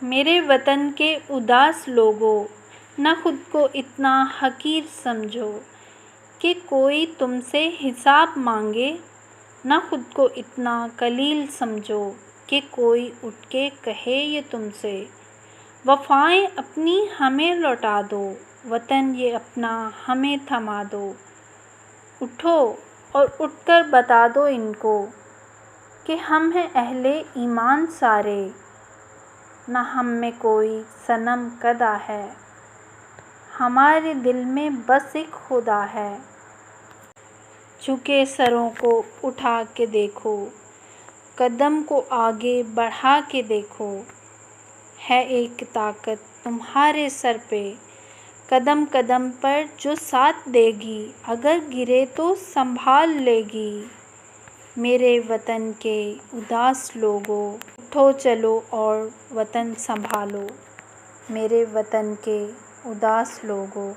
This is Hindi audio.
मेरे वतन के उदास लोगों, न खुद को इतना हकीर समझो कि कोई तुमसे हिसाब मांगे, न खुद को इतना कलील समझो कि कोई उठ के कहे ये तुमसे। वफ़ाएं अपनी हमें लौटा दो, वतन ये अपना हमें थमा दो। उठो और उठकर बता दो इनको कि हम हैं अहले ईमान सारे, न हम में कोई सनम कदा है, हमारे दिल में बस एक खुदा है। झुके सरों को उठा के देखो, कदम को आगे बढ़ा के देखो, है एक ताकत तुम्हारे सर पे, कदम कदम पर जो साथ देगी, अगर गिरे तो संभाल लेगी। मेरे वतन के उदास लोगों, उठो चलो और वतन संभालो। मेरे वतन के उदास लोगों,